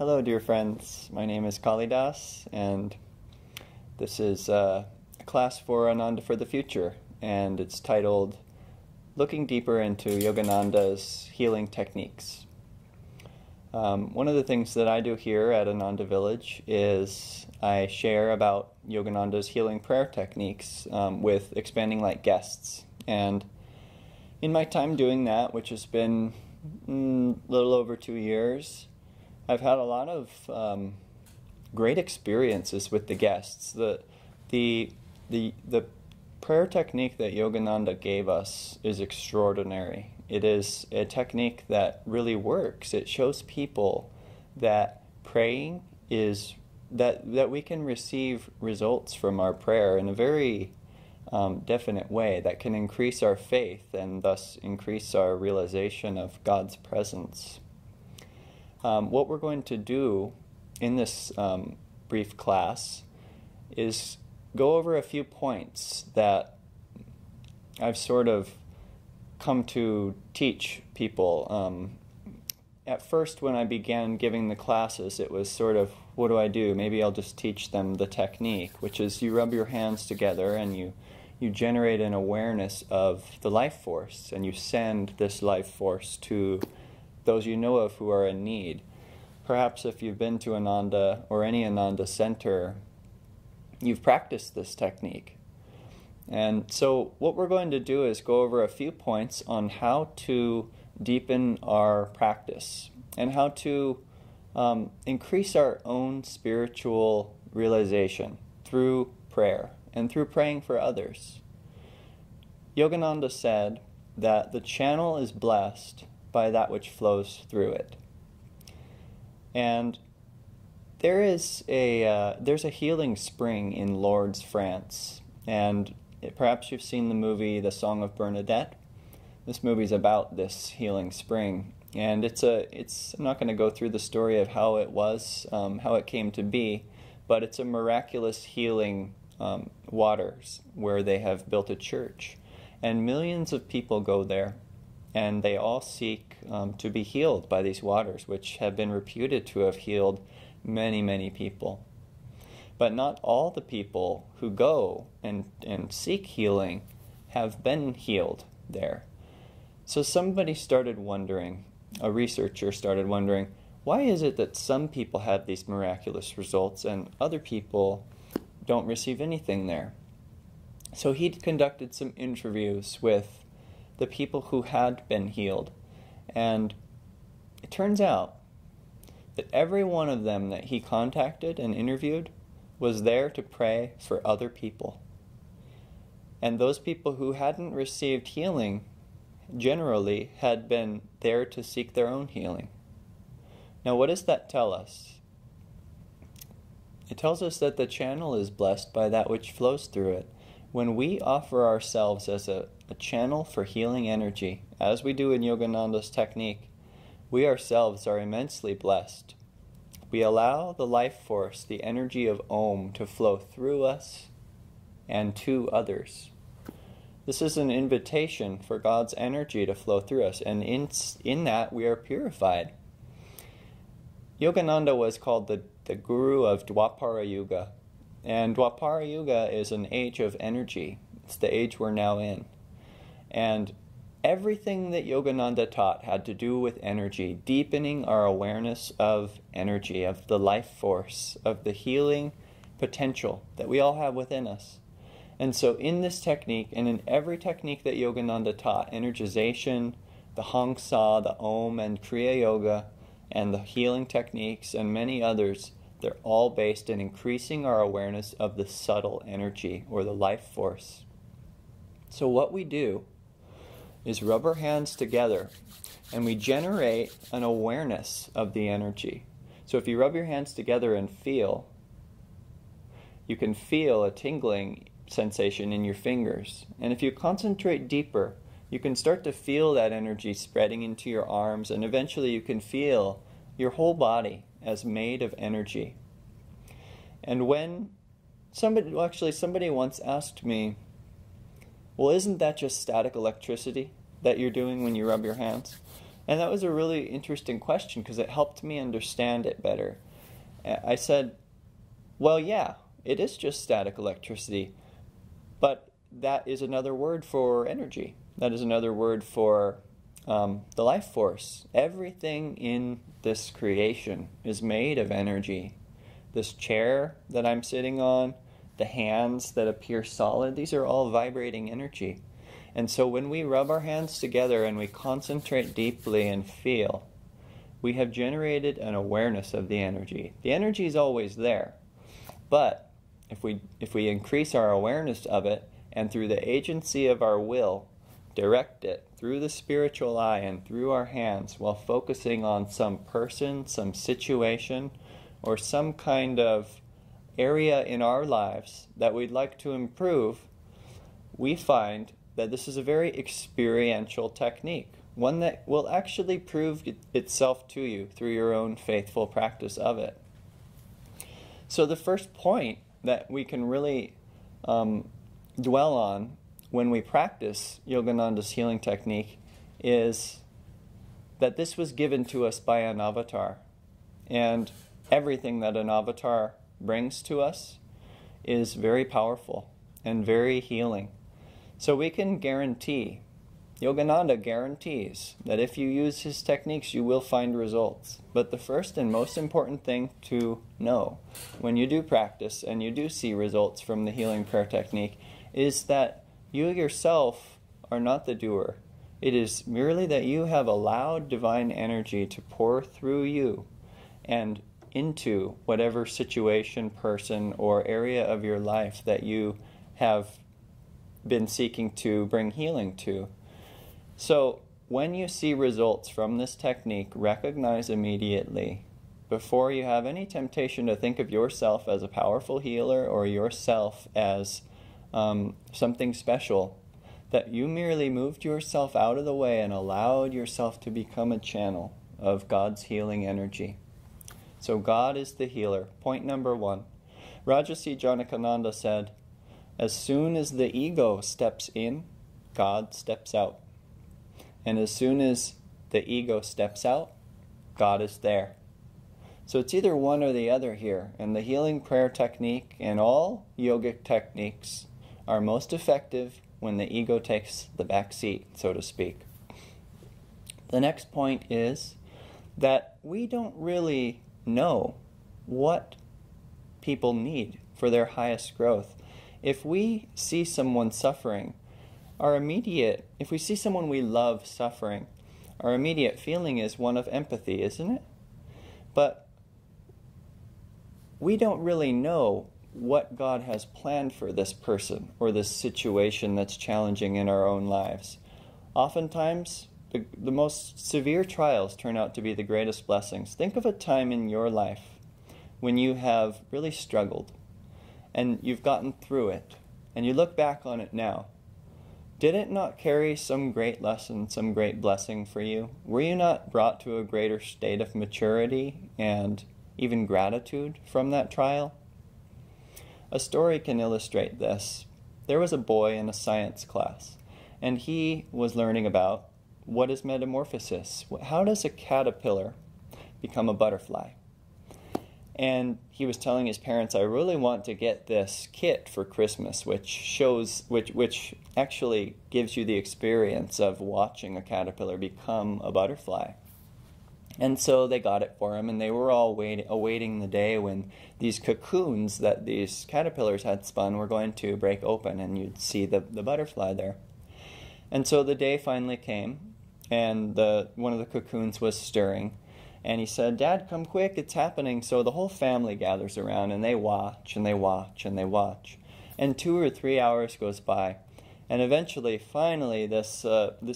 Hello, dear friends. My name is Kalidas, and this is a class for Ananda for the Future, and it's titled Looking Deeper into Yogananda's Healing Techniques. One of the things that I do here at Ananda Village is I share about Yogananda's healing prayer techniques with Expanding Light guests. And in my time doing that, which has been a little over 2 years, I've had a lot of great experiences with the guests. The prayer technique that Yogananda gave us is extraordinary. It is a technique that really works. It shows people that praying is that we can receive results from our prayer in a very definite way that can increase our faith and thus increase our realization of God's presence. What we're going to do in this brief class is go over a few points that I've sort of come to teach people. At first, when I began giving the classes, it was sort of, what do I do? Maybe I'll just teach them the technique, which is you rub your hands together and you generate an awareness of the life force, and you send this life force to those you know of who are in need. Perhaps if you've been to Ananda or any Ananda center, you've practiced this technique. And so what we're going to do is go over a few points on how to deepen our practice and how to increase our own spiritual realization through prayer and through praying for others. Yogananda said that the channel is blessed by that which flows through it. And there's a healing spring in Lourdes, France, and perhaps you've seen the movie The Song of Bernadette. This movie's about this healing spring, and I'm not going to go through the story of how it was, how it came to be, but it's a miraculous healing waters where they have built a church, and millions of people go there. And they all seek to be healed by these waters, which have been reputed to have healed many, many people. But not all the people who go and seek healing have been healed there. So somebody started wondering, a researcher started wondering, why is it that some people have these miraculous results and other people don't receive anything there? So he conducted some interviews with the people who had been healed. And it turns out that every one of them that he contacted and interviewed was there to pray for other people. And those people who hadn't received healing generally had been there to seek their own healing. Now, what does that tell us? It tells us that the channel is blessed by that which flows through it. When we offer ourselves as a channel for healing energy, as we do in Yogananda's technique, we ourselves are immensely blessed. We allow the life force, the energy of Om, to flow through us and to others. This is an invitation for God's energy to flow through us, and in that we are purified. Yogananda was called the guru of Dwapara Yuga, and Dwapara Yuga is an age of energy. It's the age we're now in. And everything that Yogananda taught had to do with energy, deepening our awareness of energy, of the life force, of the healing potential that we all have within us. And so in this technique, and in every technique that Yogananda taught, energization, the Hong Sa, the Om, and Kriya Yoga, and the healing techniques, and many others, they're all based in increasing our awareness of the subtle energy, or the life force. So what we do is rub our hands together and we generate an awareness of the energy. So if you rub your hands together and feel, you can feel a tingling sensation in your fingers. And if you concentrate deeper, you can start to feel that energy spreading into your arms, and eventually you can feel your whole body as made of energy. And when somebody once asked me, well, isn't that just static electricity that you're doing when you rub your hands? And that was a really interesting question because it helped me understand it better. I said, well, yeah, it is just static electricity, but that is another word for energy. That is another word for the life force. Everything in this creation is made of energy. This chair that I'm sitting on, the hands that appear solid, these are all vibrating energy. And so when we rub our hands together and we concentrate deeply and feel, we have generated an awareness of the energy. The energy is always there. But if we increase our awareness of it and through the agency of our will, direct it through the spiritual eye and through our hands while focusing on some person, some situation, or some kind of area in our lives that we'd like to improve, we find that this is a very experiential technique, one that will actually prove itself to you through your own faithful practice of it. So the first point that we can really dwell on when we practice Yogananda's healing technique is that this was given to us by an avatar. And everything that an avatar brings to us is very powerful and very healing. So we can guarantee, Yogananda guarantees, that if you use his techniques, you will find results. But the first and most important thing to know when you do practice and you do see results from the healing prayer technique is that you yourself are not the doer. It is merely that you have allowed divine energy to pour through you and into whatever situation, person, or area of your life that you have been seeking to bring healing to. So when you see results from this technique, recognize immediately, before you have any temptation to think of yourself as a powerful healer or yourself as something special, that you merely moved yourself out of the way and allowed yourself to become a channel of God's healing energy. So God is the healer. Point number one. Rajarsi Janakananda said, as soon as the ego steps in, God steps out. And as soon as the ego steps out, God is there. So it's either one or the other here. And the healing prayer technique and all yogic techniques are most effective when the ego takes the back seat, so to speak. The next point is that we don't really know what people need for their highest growth. If we see someone suffering, if we see someone we love suffering, our immediate feeling is one of empathy, isn't it? But we don't really know what God has planned for this person or this situation that's challenging in our own lives. Oftentimes, the most severe trials turn out to be the greatest blessings. Think of a time in your life when you have really struggled and you've gotten through it and you look back on it now. Did it not carry some great lesson, some great blessing for you? Were you not brought to a greater state of maturity and even gratitude from that trial? A story can illustrate this. There was a boy in a science class, and he was learning about what is metamorphosis. How does a caterpillar become a butterfly? And he was telling his parents, I really want to get this kit for Christmas, which actually gives you the experience of watching a caterpillar become a butterfly. And so they got it for him, and they were all awaiting the day when these cocoons that these caterpillars had spun were going to break open, and you'd see the butterfly there. And so the day finally came, and one of the cocoons was stirring. And he said, Dad, come quick, it's happening. So the whole family gathers around, and they watch, and they watch, and they watch. And 2 or 3 hours goes by. And eventually, finally, this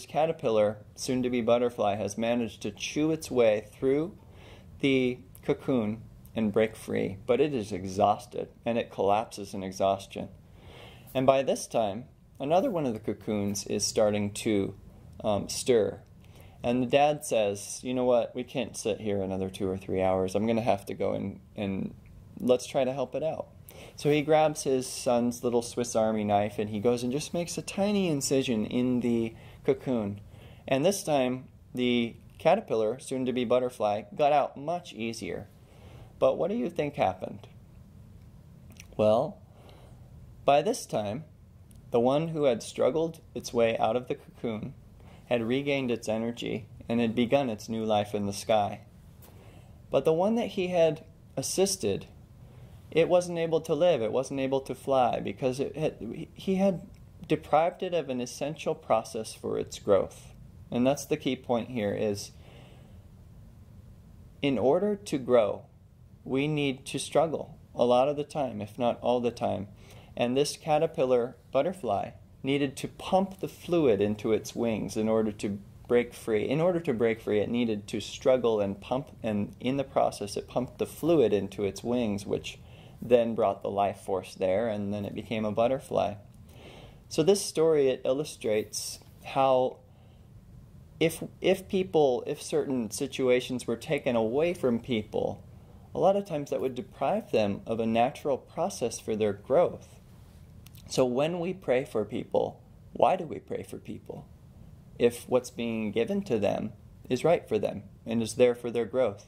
caterpillar, soon-to-be butterfly, has managed to chew its way through the cocoon and break free. But it is exhausted, and it collapses in exhaustion. And by this time, another one of the cocoons is starting to stir. And the dad says, you know what, we can't sit here another 2 or 3 hours. I'm going to have to go and let's try to help it out. So he grabs his son's little Swiss Army knife and he goes and just makes a tiny incision in the cocoon. And this time the caterpillar, soon to be butterfly, got out much easier. But what do you think happened? Well, by this time, the one who had struggled its way out of the cocoon had regained its energy and had begun its new life in the sky. But the one that he had assisted, it wasn't able to live, it wasn't able to fly, because he had deprived it of an essential process for its growth. And that's the key point here, is in order to grow, we need to struggle a lot of the time, if not all the time. And this caterpillar butterfly needed to pump the fluid into its wings in order to break free. In order to break free, it needed to struggle and pump, and in the process it pumped the fluid into its wings, which then brought the life force there, and then it became a butterfly. So this story, it illustrates how if certain situations were taken away from people, a lot of times that would deprive them of a natural process for their growth. So when we pray for people, why do we pray for people? If what's being given to them is right for them and is there for their growth.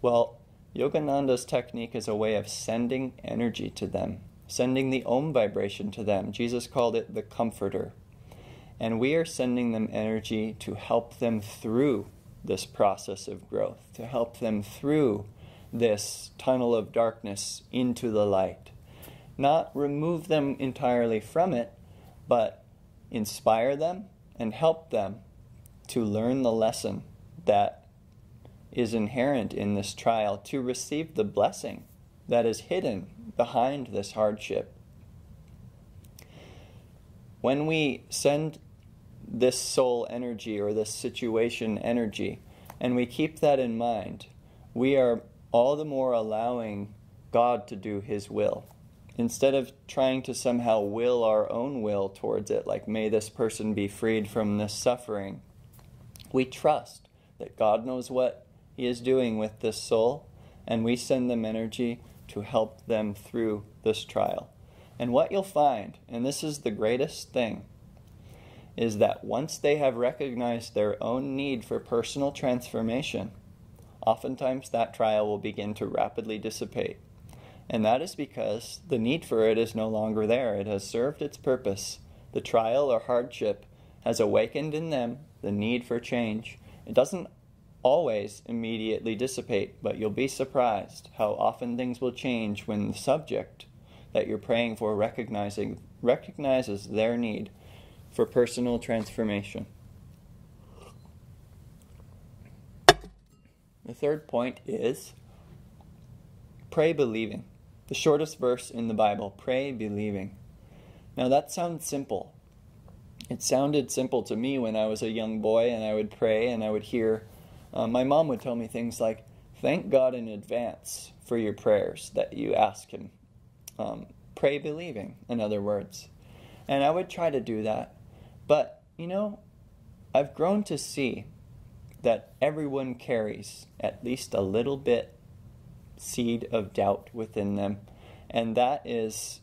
Well, Yogananda's technique is a way of sending energy to them, sending the Om vibration to them. Jesus called it the comforter. And we are sending them energy to help them through this process of growth, to help them through this tunnel of darkness into the light. Not remove them entirely from it, but inspire them and help them to learn the lesson that is inherent in this trial, to receive the blessing that is hidden behind this hardship. When we send this soul energy or this situation energy, and we keep that in mind, we are all the more allowing God to do His will. Instead of trying to somehow will our own will towards it, like may this person be freed from this suffering, we trust that God knows what He is doing with this soul, and we send them energy to help them through this trial. And what you'll find, and this is the greatest thing, is that once they have recognized their own need for personal transformation, oftentimes that trial will begin to rapidly dissipate. And that is because the need for it is no longer there. It has served its purpose. The trial or hardship has awakened in them the need for change. It doesn't always immediately dissipate, but you'll be surprised how often things will change when the subject that you're praying for recognizes their need for personal transformation. The third point is pray believing. The shortest verse in the Bible, pray believing. Now that sounds simple. It sounded simple to me when I was a young boy and I would pray and I would hear, my mom would tell me things like, thank God in advance for your prayers that you ask Him. Pray believing, in other words. And I would try to do that. But, I've grown to see that everyone carries at least a little bit seed of doubt within them. And that is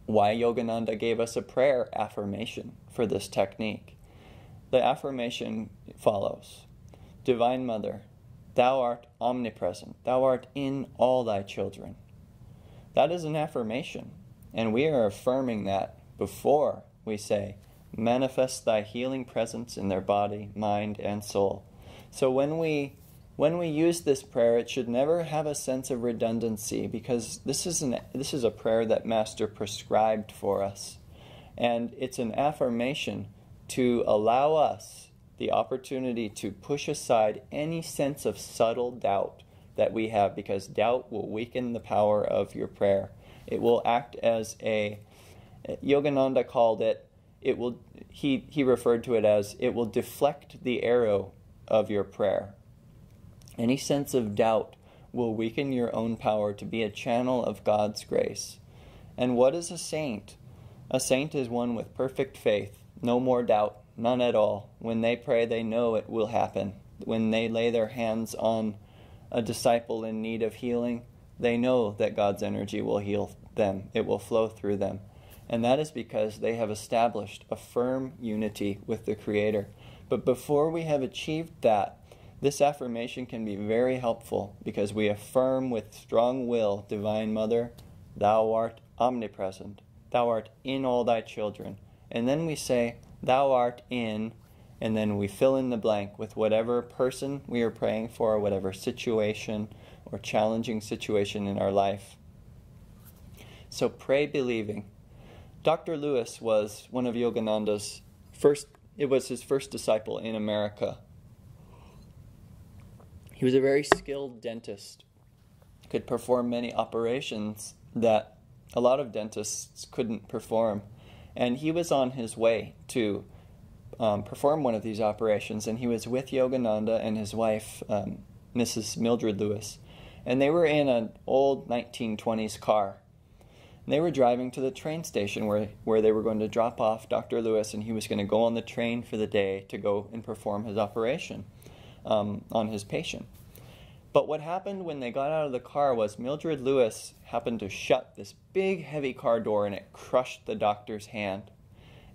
why Yogananda gave us a prayer affirmation for this technique. The affirmation follows: Divine Mother, Thou art omnipresent. Thou art in all Thy children. That is an affirmation. And we are affirming that before we say, manifest Thy healing presence in their body, mind, and soul. So when we use this prayer, it should never have a sense of redundancy, because this is a prayer that Master prescribed for us. And it's an affirmation to allow us the opportunity to push aside any sense of subtle doubt that we have, because doubt will weaken the power of your prayer. It will act as Yogananda called it, he referred to it as, it will deflect the arrow of your prayer. Any sense of doubt will weaken your own power to be a channel of God's grace. And what is a saint? A saint is one with perfect faith, no more doubt, none at all. When they pray, they know it will happen. When they lay their hands on a disciple in need of healing, they know that God's energy will heal them. It will flow through them. And that is because they have established a firm unity with the Creator. But before we have achieved that, this affirmation can be very helpful because we affirm with strong will, Divine Mother, Thou art omnipresent. Thou art in all thy children. And then we say, Thou art in, and then we fill in the blank with whatever person we are praying for, whatever situation or challenging situation in our life. So pray believing. Dr. Lewis was one of Yogananda's his first disciple in America. He was a very skilled dentist, could perform many operations that a lot of dentists couldn't perform. And he was on his way to perform one of these operations, and he was with Yogananda and his wife, Mrs. Mildred Lewis. And they were in an old 1920s car. And they were driving to the train station where they were going to drop off Dr. Lewis, and he was going to go on the train for the day to go and perform his operation on his patient. But what happened when they got out of the car was Mildred Lewis happened to shut this big heavy car door, and it crushed the doctor's hand.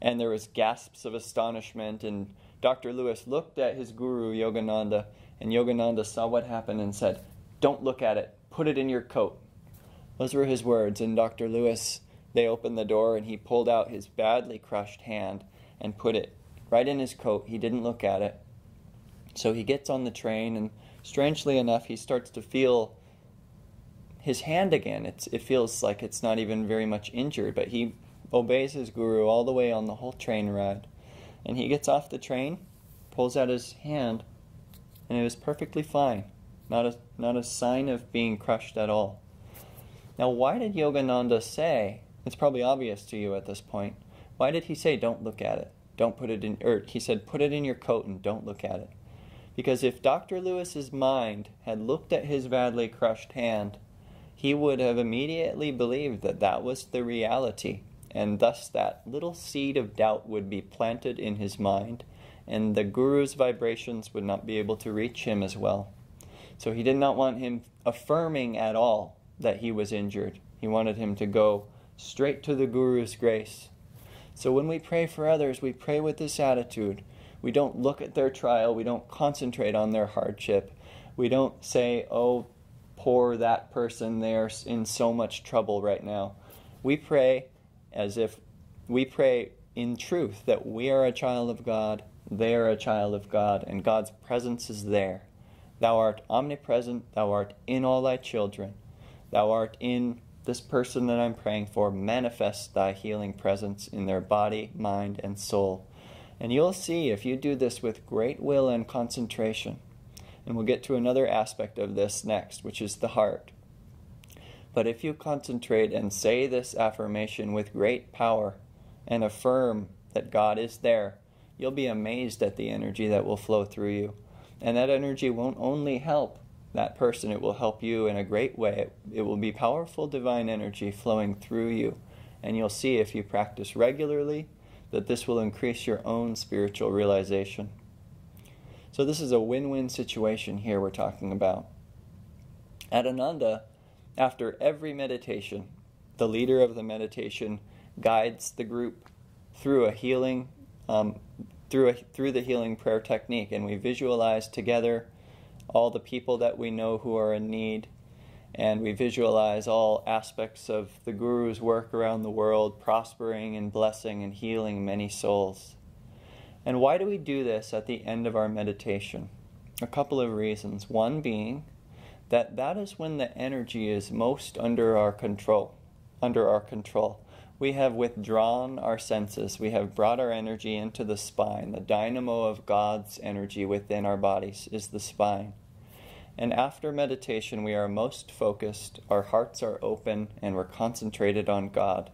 And there was gasps of astonishment, and Dr. Lewis looked at his guru Yogananda, and Yogananda saw what happened and said, "Don't look at it, put it in your coat." Those were his words, and Dr. Lewis, they opened the door and he pulled out his badly crushed hand and put it right in his coat. He didn't look at it. So he gets on the train, and strangely enough, he starts to feel his hand again. It feels like it's not even very much injured, but he obeys his guru all the way on the whole train ride. And he gets off the train, pulls out his hand, and it was perfectly fine. Not a sign of being crushed at all. Now, why did Yogananda say, it's probably obvious to you at this point, why did he say don't look at it? Don't put it in, or he said put it in your coat and don't look at it. Because if Dr. Lewis's mind had looked at his badly crushed hand, he would have immediately believed that that was the reality, and thus that little seed of doubt would be planted in his mind, and the guru's vibrations would not be able to reach him as well. So he did not want him affirming at all that he was injured. He wanted him to go straight to the guru's grace. So when we pray for others, we pray with this attitude. We don't look at their trial. We don't concentrate on their hardship. We don't say, oh, poor that person, they're in so much trouble right now. We pray as if we pray in truth that we are a child of God, they are a child of God, and God's presence is there. Thou art omnipresent, thou art in all thy children. Thou art in this person that I'm praying for. Manifest thy healing presence in their body, mind, and soul. And you'll see if you do this with great will and concentration. And we'll get to another aspect of this next, which is the heart. But if you concentrate and say this affirmation with great power and affirm that God is there, you'll be amazed at the energy that will flow through you. And that energy won't only help that person, it will help you in a great way. It will be powerful divine energy flowing through you. And you'll see if you practice regularly that this will increase your own spiritual realization. So this is a win-win situation here we're talking about. At Ananda, after every meditation, the leader of the meditation guides the group through a healing, through the healing prayer technique, and we visualize together all the people that we know who are in need, and we visualize all aspects of the Guru's work around the world, prospering and blessing and healing many souls. And why do we do this at the end of our meditation? A couple of reasons. One being that is when the energy is most under our control. We have withdrawn our senses. We have brought our energy into the spine. The dynamo of God's energy within our bodies is the spine. And after meditation, we are most focused, our hearts are open, and we're concentrated on God.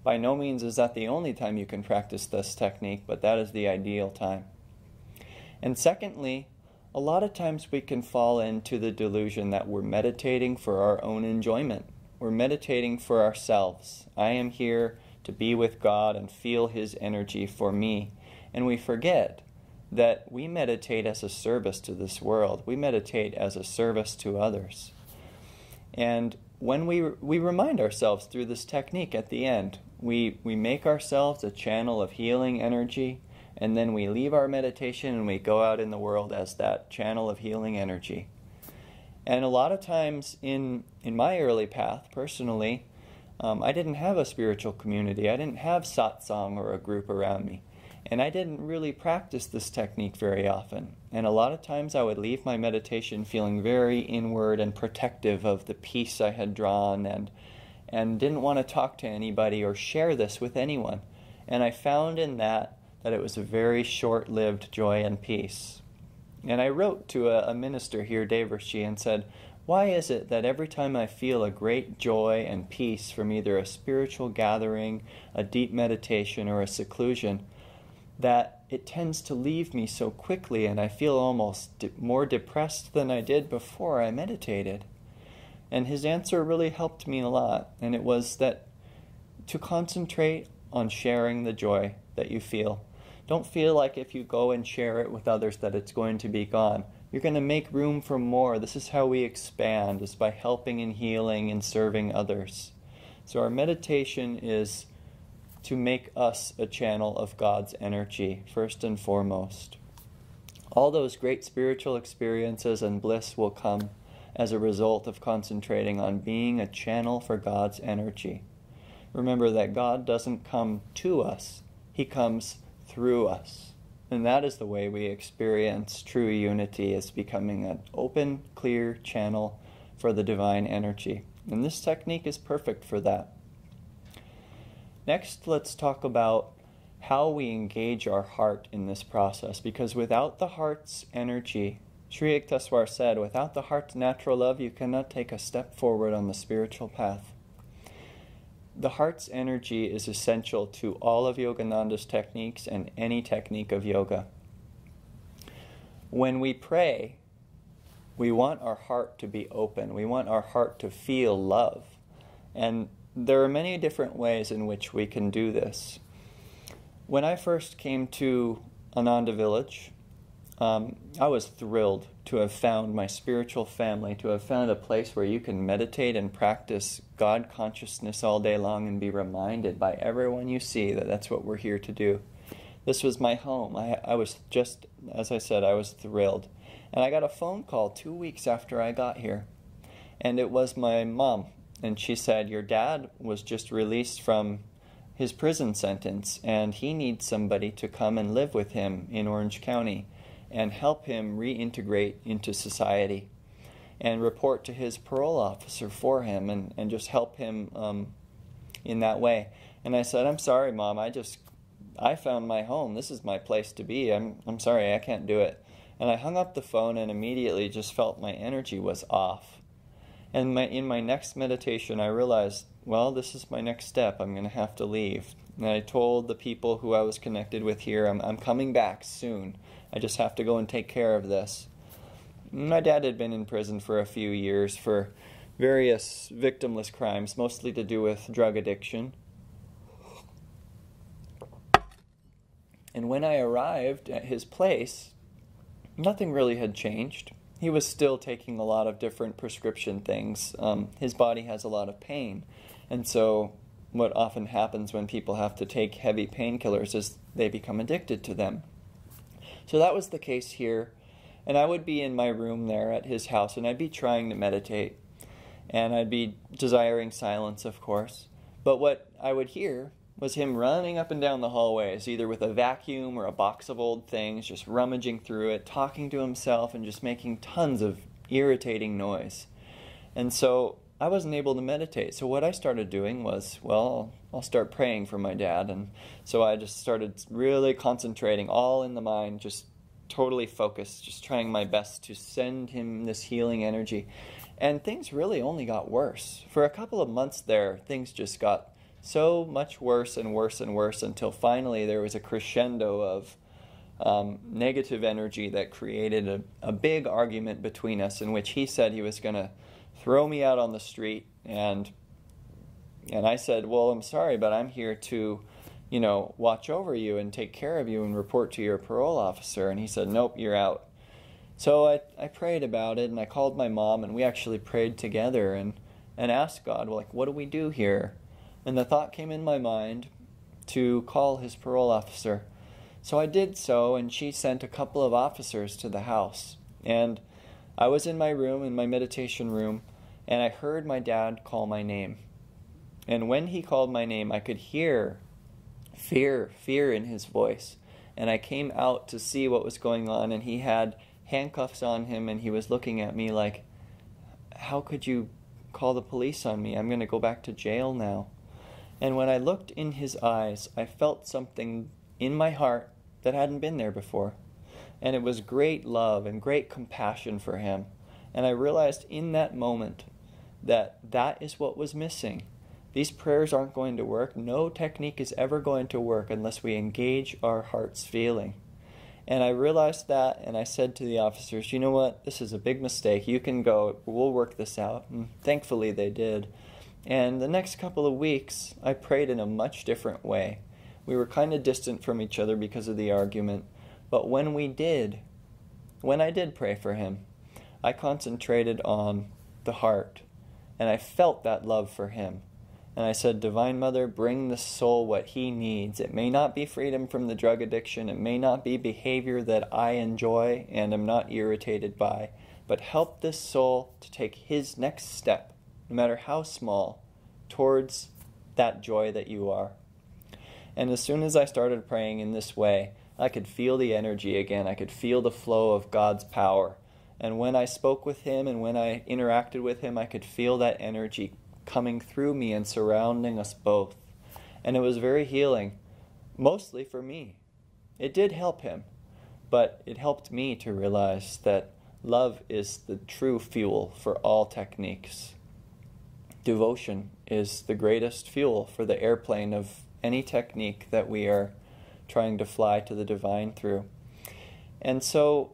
By no means is that the only time you can practice this technique, but that is the ideal time. And secondly, a lot of times we can fall into the delusion that we're meditating for our own enjoyment. We're meditating for ourselves. I am here to be with God and feel His energy for me. And we forget that we meditate as a service to this world. We meditate as a service to others. And when we remind ourselves through this technique at the end, we make ourselves a channel of healing energy, and then we leave our meditation and we go out in the world as that channel of healing energy. And a lot of times in my early path, personally, I didn't have a spiritual community. I didn't have satsang or a group around me. And I didn't really practice this technique very often. And a lot of times I would leave my meditation feeling very inward and protective of the peace I had drawn, and didn't want to talk to anybody or share this with anyone. And I found in that it was a very short-lived joy and peace. And I wrote to a minister here, Devarshi, and said, why is it that every time I feel a great joy and peace from either a spiritual gathering, a deep meditation, or a seclusion, that it tends to leave me so quickly and I feel almost more depressed than I did before I meditated? And his answer really helped me a lot, and it was that to concentrate on sharing the joy that you feel. Don't feel like if you go and share it with others that it's going to be gone. You're going to make room for more. This is how we expand, is by helping and healing and serving others. So our meditation is to make us a channel of God's energy, first and foremost. All those great spiritual experiences and bliss will come as a result of concentrating on being a channel for God's energy. Remember that God doesn't come to us, He comes through us. And that is the way we experience true unity, as becoming an open, clear channel for the divine energy. And this technique is perfect for that. Next, let's talk about how we engage our heart in this process, because without the heart's energy, Sri Yukteswar said, without the heart's natural love, you cannot take a step forward on the spiritual path. The heart's energy is essential to all of Yogananda's techniques and any technique of yoga. When we pray, we want our heart to be open. We want our heart to feel love. And there are many different ways in which we can do this. When I first came to Ananda Village, I was thrilled to have found my spiritual family, to have found a place where you can meditate and practice God consciousness all day long and be reminded by everyone you see that that's what we're here to do. This was my home. I was just, as I said, I was thrilled. And I got a phone call 2 weeks after I got here. And it was my mom. And she said, your dad was just released from his prison sentence, and he needs somebody to come and live with him in Orange County and help him reintegrate into society and report to his parole officer for him and just help him in that way. And I said, I'm sorry, Mom, I found my home. This is my place to be. I'm sorry, I can't do it. And I hung up the phone and immediately just felt my energy was off. And in my next meditation, I realized, well, this is my next step. I'm going to have to leave. And I told the people who I was connected with here, I'm coming back soon. I just have to go and take care of this. My dad had been in prison for a few years for various victimless crimes, mostly to do with drug addiction. And when I arrived at his place, nothing really had changed. He was still taking a lot of different prescription things. His body has a lot of pain. And so what often happens when people have to take heavy painkillers is they become addicted to them. So that was the case here. And I would be in my room there at his house, and I'd be trying to meditate. And I'd be desiring silence, of course. But what I would hear was him running up and down the hallways, either with a vacuum or a box of old things, just rummaging through it, talking to himself, and just making tons of irritating noise. And so I wasn't able to meditate. So what I started doing was, well, I'll start praying for my dad. And so I just started really concentrating, all in the mind, just totally focused, just trying my best to send him this healing energy. And things really only got worse. For a couple of months there, things just got so much worse and worse and worse, until finally there was a crescendo of negative energy that created a big argument between us, in which he said he was going to throw me out on the street. And I said, well, I'm sorry, but I'm here to, watch over you and take care of you and report to your parole officer. And he said, nope, you're out. So I prayed about it, and I called my mom, and we actually prayed together and asked God, well, what do we do here? And the thought came in my mind to call his parole officer, So I did so, and she sent a couple of officers to the house. And I was in my room, in my meditation room, and I heard my dad call my name. And when he called my name, I could hear fear in his voice. And I came out to see what was going on, and he had handcuffs on him, and he was looking at me like, how could you call the police on me? I'm going to go back to jail now. And when I looked in his eyes, I felt something in my heart that hadn't been there before. And it was great love and great compassion for him. And I realized in that moment that that is what was missing. These prayers aren't going to work. No technique is ever going to work unless we engage our heart's feeling. And I realized that, and I said to the officers, you know what, this is a big mistake. You can go, we'll work this out. And thankfully they did. And the next couple of weeks, I prayed in a much different way. We were kind of distant from each other because of the argument. But when I did pray for him, I concentrated on the heart. And I felt that love for him. And I said, Divine Mother, bring the soul what he needs. It may not be freedom from the drug addiction. It may not be behavior that I enjoy and am not irritated by. But help this soul to take his next step, no matter how small, towards that joy that you are. And as soon as I started praying in this way, I could feel the energy again. I could feel the flow of God's power. And when I spoke with him and when I interacted with him, I could feel that energy coming through me and surrounding us both. And it was very healing, mostly for me. It did help him, but it helped me to realize that love is the true fuel for all techniques. Devotion is the greatest fuel for the airplane of any technique that we are trying to fly to the divine through. And so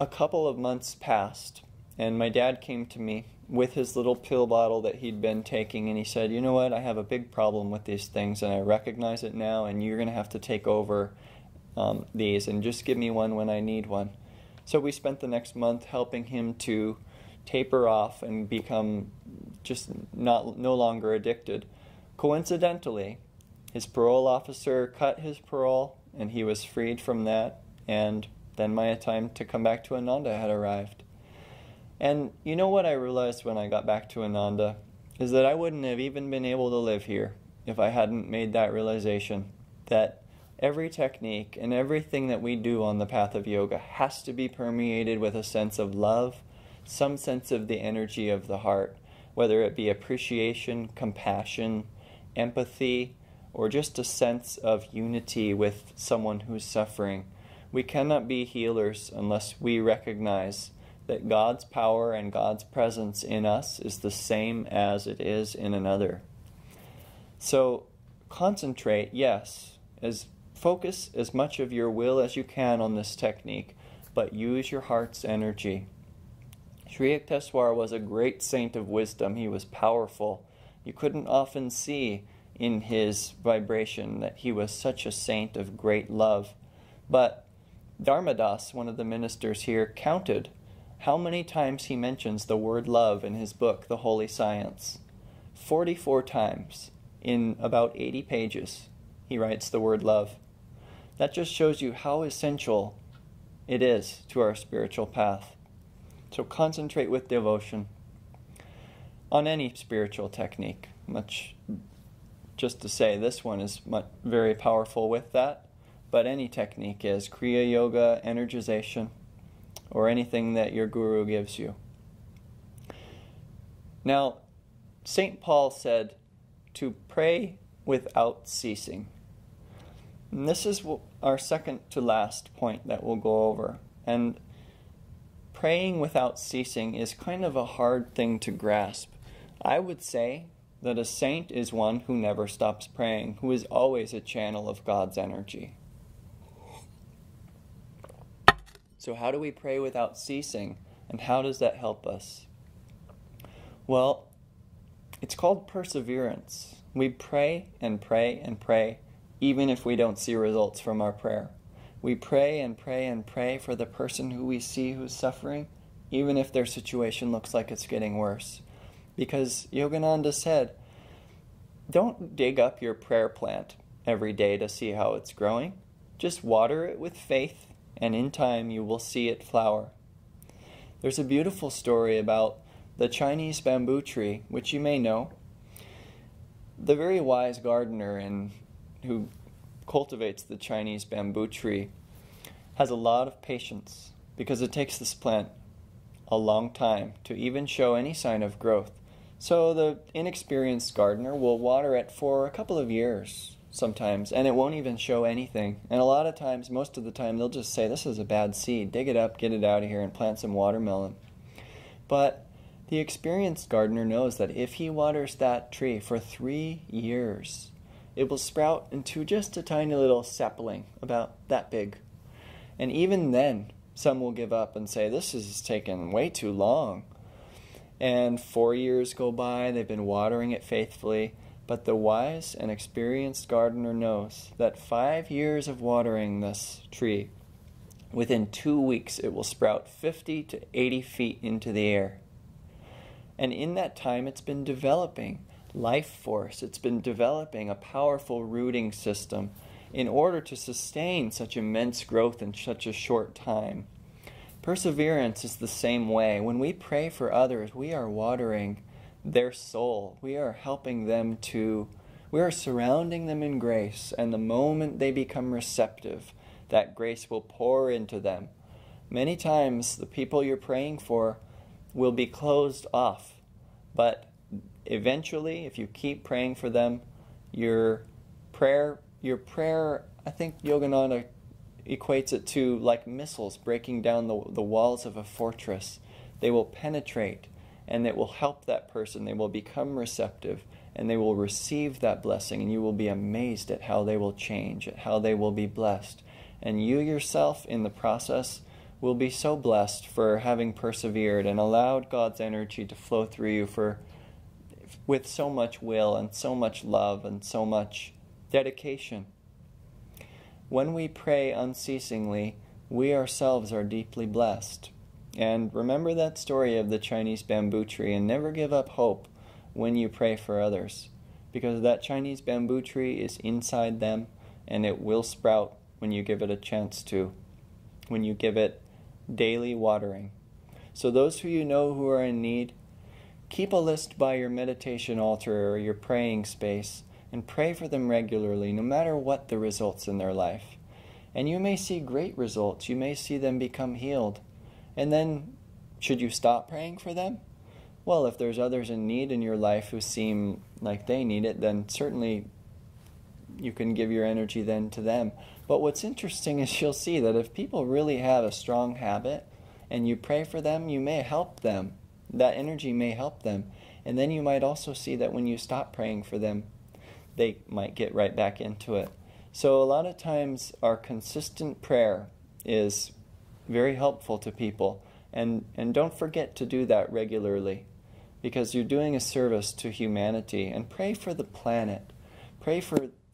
a couple of months passed, and my dad came to me with his little pill bottle that he'd been taking, and he said, you know what, I have a big problem with these things, and I recognize it now, and you're going to have to take over these, and just give me one when I need one. So we spent the next month helping him to taper off and become just no longer addicted. Coincidentally, his parole officer cut his parole, and he was freed from that, and then my time to come back to Ananda had arrived. And you know what I realized when I got back to Ananda is that I wouldn't have even been able to live here if I hadn't made that realization that every technique and everything that we do on the path of yoga has to be permeated with a sense of love, some sense of the energy of the heart, whether it be appreciation, compassion, empathy, or just a sense of unity with someone who's suffering. We cannot be healers unless we recognize that God's power and God's presence in us is the same as it is in another. So concentrate, yes, focus as much of your will as you can on this technique, but use your heart's energy. Sri Yukteswar was a great saint of wisdom. He was powerful. You couldn't often see in his vibration that he was such a saint of great love. But Dharmadas, one of the ministers here, counted how many times he mentions the word love in his book, The Holy Science. 44 times in about 80 pages he writes the word love. That just shows you how essential it is to our spiritual path. So concentrate with devotion on any spiritual technique. Just to say, this one is very powerful with that, but any technique is Kriya Yoga, energization, or anything that your guru gives you. Now, St. Paul said to pray without ceasing. And this is our second to last point that we'll go over. And praying without ceasing is kind of a hard thing to grasp. I would say that a saint is one who never stops praying, who is always a channel of God's energy. So how do we pray without ceasing, and how does that help us? Well, it's called perseverance. We pray and pray and pray, even if we don't see results from our prayer. We pray and pray and pray for the person who we see who's suffering, even if their situation looks like it's getting worse. Because Yogananda said, don't dig up your prayer plant every day to see how it's growing. Just water it with faith, and in time you will see it flower. There's a beautiful story about the Chinese bamboo tree, which you may know. The very wise gardener who cultivates the Chinese bamboo tree has a lot of patience, because it takes this plant a long time to even show any sign of growth. So the inexperienced gardener will water it for a couple of years sometimes, and it won't even show anything. And a lot of times, most of the time, they'll just say, this is a bad seed, dig it up, get it out of here, and plant some watermelon. But the experienced gardener knows that if he waters that tree for 3 years, it will sprout into just a tiny little sapling about that big. And even then, some will give up and say, this is taking way too long. And 4 years go by, they've been watering it faithfully, but the wise and experienced gardener knows that 5 years of watering this tree, within 2 weeks it will sprout 50 to 80 feet into the air. And in that time, it's been developing life force. It's been developing a powerful rooting system in order to sustain such immense growth in such a short time. Perseverance is the same way. When we pray for others, we are watering their soul. We are helping them we are surrounding them in grace, and the moment they become receptive, that grace will pour into them. Many times, the people you're praying for will be closed off, but eventually, if you keep praying for them, your prayer, I think Yogananda equates it to like missiles breaking down the walls of a fortress. They will penetrate, and it will help that person. They will become receptive, and they will receive that blessing, and you will be amazed at how they will change, at how they will be blessed. And you yourself, in the process, will be so blessed for having persevered and allowed God's energy to flow through you with so much will and so much love and so much dedication. When we pray unceasingly, we ourselves are deeply blessed. And remember that story of the Chinese bamboo tree, and never give up hope when you pray for others, because that Chinese bamboo tree is inside them, and it will sprout when you give it a chance to, when you give it daily watering. So those who you know who are in need, keep a list by your meditation altar or your praying space, and pray for them regularly, no matter what the results in their life. And you may see great results. You may see them become healed. And then, should you stop praying for them? Well, if there's others in need in your life who seem like they need it, then certainly you can give your energy then to them. But what's interesting is you'll see that if people really have a strong habit and you pray for them, you may help them. That energy may help them. And then you might also see that when you stop praying for them, they might get right back into it. So a lot of times our consistent prayer is very helpful to people. And don't forget to do that regularly, because you're doing a service to humanity. And pray for the planet.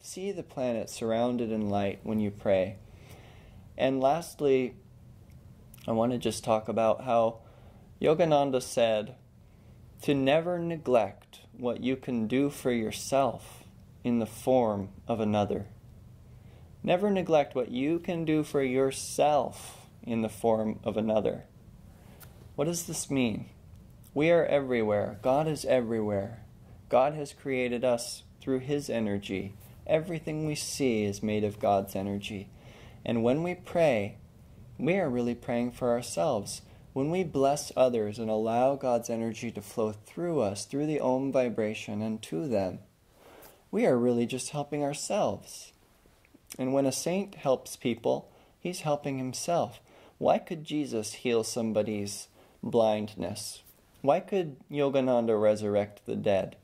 See the planet surrounded in light when you pray. And lastly, I want to just talk about how Yogananda said to never neglect what you can do for yourself in the form of another. Never neglect what you can do for yourself in the form of another. What does this mean? We are everywhere. God is everywhere. God has created us through His energy. Everything we see is made of God's energy. And when we pray, we are really praying for ourselves. When we bless others and allow God's energy to flow through us, through the Om vibration and to them, we are really just helping ourselves. And when a saint helps people, he's helping himself. Why could Jesus heal somebody's blindness? Why could Yogananda resurrect the dead?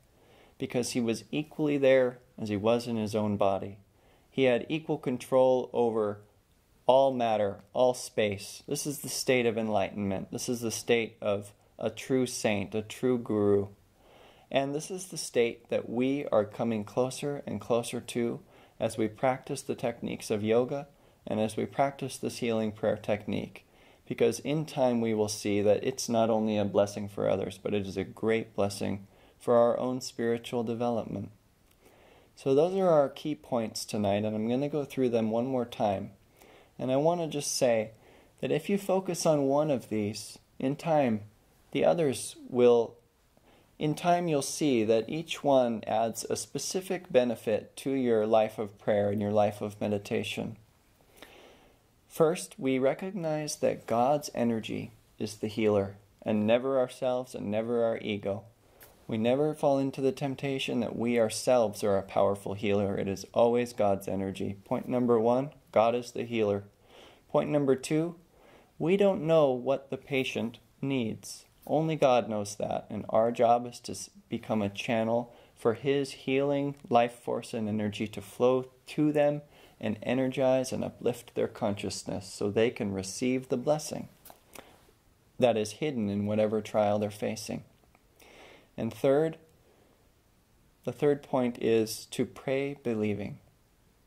Because he was equally there as he was in his own body. He had equal control over all matter, all space. This is the state of enlightenment. This is the state of a true saint, a true guru. And this is the state that we are coming closer and closer to as we practice the techniques of yoga and as we practice this healing prayer technique. Because in time we will see that it's not only a blessing for others, but it is a great blessing for our own spiritual development. So those are our key points tonight, and I'm going to go through them one more time. And I want to just say that if you focus on one of these, in time, the others will, in time you'll see that each one adds a specific benefit to your life of prayer and your life of meditation. First, we recognize that God's energy is the healer, and never ourselves and never our ego. We never fall into the temptation that we ourselves are a powerful healer. It is always God's energy. Point number 1, God is the healer. Point number 2, we don't know what the patient needs. Only God knows that, and our job is to become a channel for His healing life force and energy to flow to them and energize and uplift their consciousness so they can receive the blessing that is hidden in whatever trial they're facing. And third, the third point is to pray believing.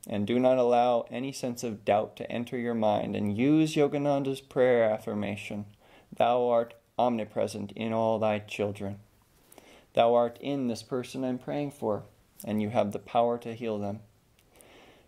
And do not allow any sense of doubt to enter your mind, and use Yogananda's prayer affirmation. Thou art omnipresent in all thy children. Thou art in this person I'm praying for, and you have the power to heal them.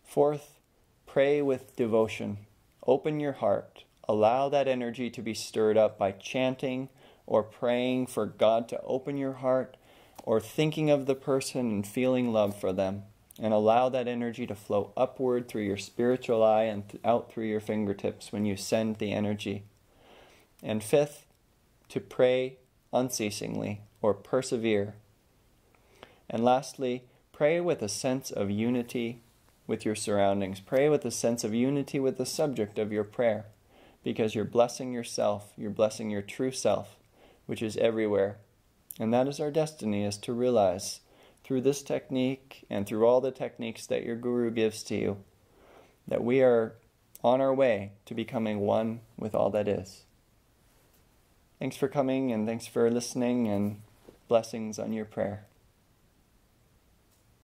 Fourth, pray with devotion. Open your heart. Allow that energy to be stirred up by chanting or praying for God to open your heart, or thinking of the person and feeling love for them. And allow that energy to flow upward through your spiritual eye and out through your fingertips when you send the energy. And fifth, to pray unceasingly or persevere. And lastly, pray with a sense of unity with your surroundings. Pray with a sense of unity with the subject of your prayer, because you're blessing yourself, you're blessing your true self, which is everywhere. And that is our destiny, is to realize through this technique and through all the techniques that your guru gives to you, that we are on our way to becoming one with all that is. Thanks for coming, and thanks for listening, and blessings on your prayer.